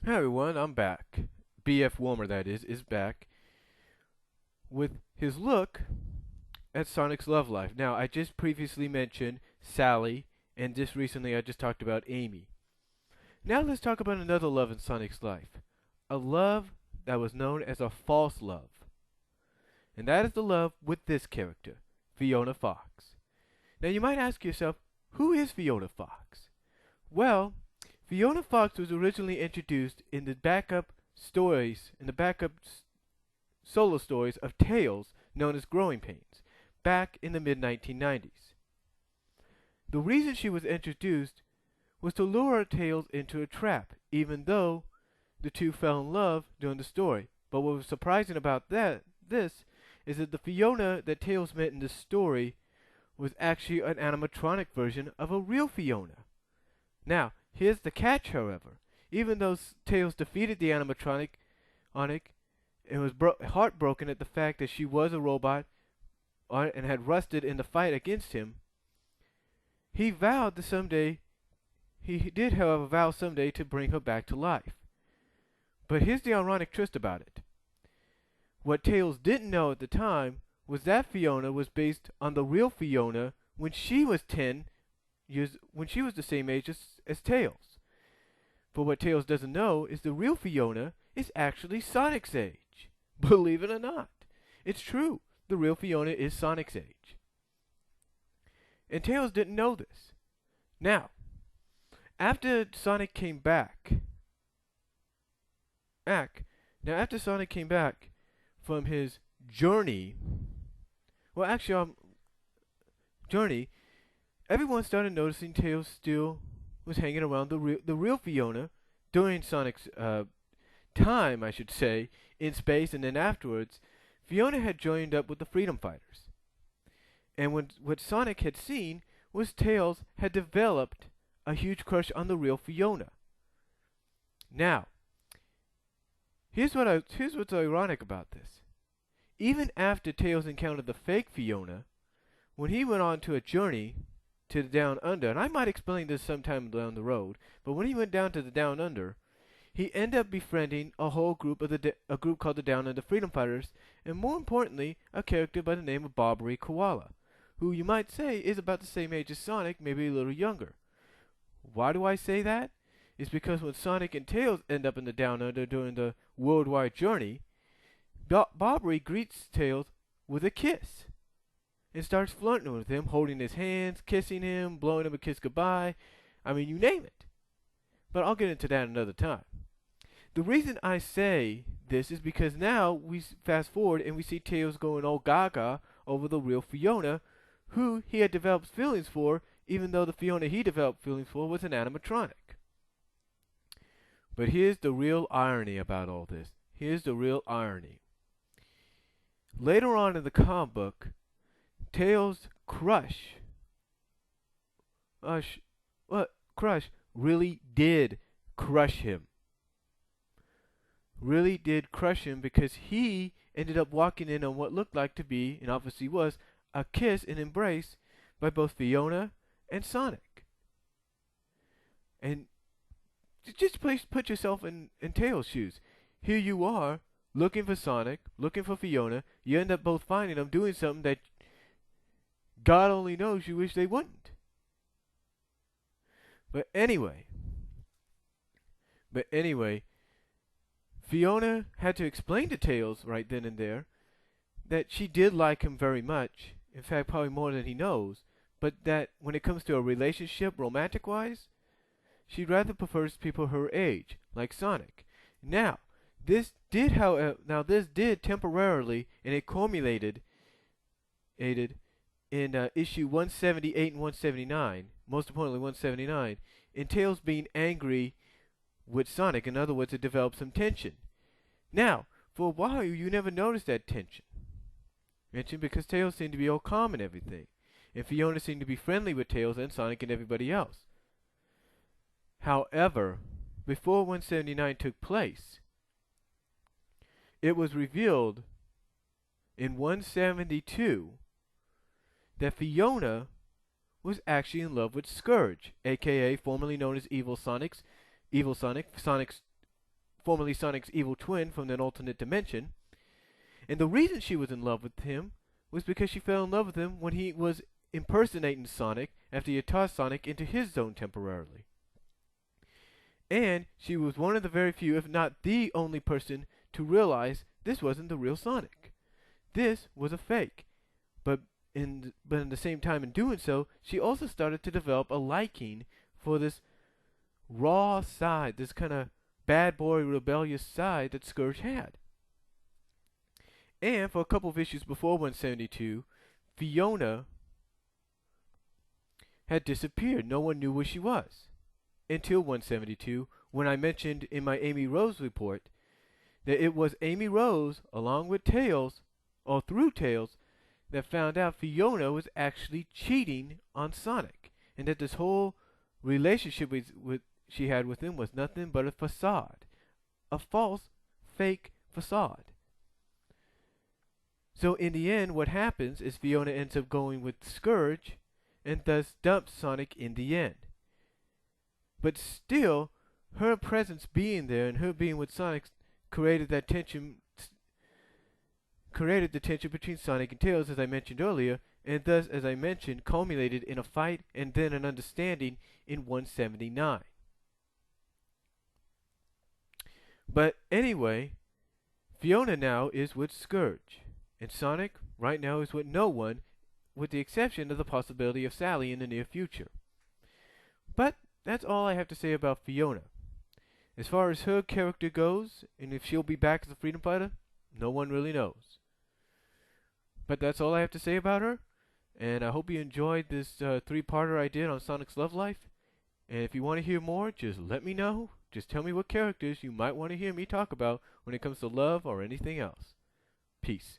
Hi everyone, I'm back. BF Warmer, that is back with his look at Sonic's love life. Now, I just previously mentioned Sally, and just recently I just talked about Amy. Now let's talk about another love in Sonic's life. A love that was known as a false love. And that is the love with this character, Fiona Fox. Now you might ask yourself, who is Fiona Fox? Well, Fiona Fox was originally introduced in the backup stories, in the backup solo stories of Tales known as Growing Pains, back in the mid 1990s. The reason she was introduced was to lure Tales into a trap, even though the two fell in love during the story. But what was surprising about this, is that the Fiona that Tales met in the story was actually an animatronic version of a real Fiona. Now, here's the catch, however. Even though Tails defeated the animatronic, and was heartbroken at the fact that she was a robot and had rusted in the fight against him, he vowed that someday, he did, however, vow someday to bring her back to life. But here's the ironic twist about it. What Tails didn't know at the time was that Fiona was based on the real Fiona when she was 10 years, when she was the same age as Tails. For what Tails doesn't know is the real Fiona is actually Sonic's age. Believe it or not. It's true. The real Fiona is Sonic's age. And Tails didn't know this. Now, after Sonic came back, after Sonic came back from his journey, journey, everyone started noticing Tails still was hanging around the real Fiona during Sonic's time, I should say, in space, and then afterwards, Fiona had joined up with the Freedom Fighters. And what Sonic had seen was Tails had developed a huge crush on the real Fiona. Now, here's what's ironic about this. Even after Tails encountered the fake Fiona, when he went on to a journey to the Down Under, and I might explain this sometime down the road, but when he went down to the Down Under, he ended up befriending a whole group of a group called the Down Under Freedom Fighters, and more importantly, a character by the name of Barbary Koala, who you might say is about the same age as Sonic, maybe a little younger. Why do I say that? It's because when Sonic and Tails end up in the Down Under during the worldwide journey, Barbary greets Tails with a kiss and starts flirting with him, holding his hands, kissing him, blowing him a kiss goodbye. I mean, you name it. But I'll get into that another time. The reason I say this is because now we fast forward and we see Tails going all gaga over the real Fiona, who he had developed feelings for, even though the Fiona he developed feelings for was an animatronic. But here's the real irony about all this. Here's the real irony. Later on in the comic book, Tails' crush really did crush him. Really did crush him because he ended up walking in on what looked like to be, and obviously was, a kiss and embrace by both Fiona and Sonic. And just please put yourself in Tails' shoes. Here you are, looking for Sonic, looking for Fiona. You end up both finding them doing something that God only knows you wish they wouldn't. But anyway, Fiona had to explain to Tails right then and there that she did like him very much, in fact probably more than he knows, but that when it comes to a relationship romantic-wise, she rather prefers people her age, like Sonic. Now, this did temporarily, and it culminated in issue 178 and 179, most importantly 179, in Tails being angry with Sonic. In other words, it developed some tension. Now, for a while, you never noticed that tension. Because Tails seemed to be all calm and everything. And Fiona seemed to be friendly with Tails and Sonic and everybody else. However, before 179 took place, it was revealed in 172 that Fiona was actually in love with Scourge, aka formerly known as Evil Sonic, Sonic's formerly Sonic's evil twin from an alternate dimension. And the reason she was in love with him was because she fell in love with him when he was impersonating Sonic after he had tossed Sonic into his zone temporarily. And she was one of the very few, if not the only person, to realize this wasn't the real Sonic. This was a fake. But in the same time in doing so, she also started to develop a liking for this raw side, this kind of bad boy rebellious side that Scourge had. And for a couple of issues before 172, Fiona had disappeared. No one knew where she was. Until 172, when I mentioned in my Amy Rose report that it was Amy Rose, along with Tails, or through Tails, that found out Fiona was actually cheating on Sonic, and that this whole relationship she had with him was nothing but a facade, a false, fake facade. So in the end, what happens is Fiona ends up going with Scourge, and thus dumps Sonic in the end. But still, her presence being there and her being with Sonic created the tension between Sonic and Tails, as I mentioned earlier, and thus, as I mentioned, culminated in a fight and then an understanding in 179. But anyway, Fiona now is with Scourge, and Sonic right now is with no one, with the exception of the possibility of Sally in the near future. But that's all I have to say about Fiona. As far as her character goes, and if she'll be back as a freedom fighter, no one really knows. But that's all I have to say about her, and I hope you enjoyed this three-parter I did on Sonic's love life. And if you want to hear more, just let me know. Just tell me what characters you might want to hear me talk about when it comes to love or anything else. Peace.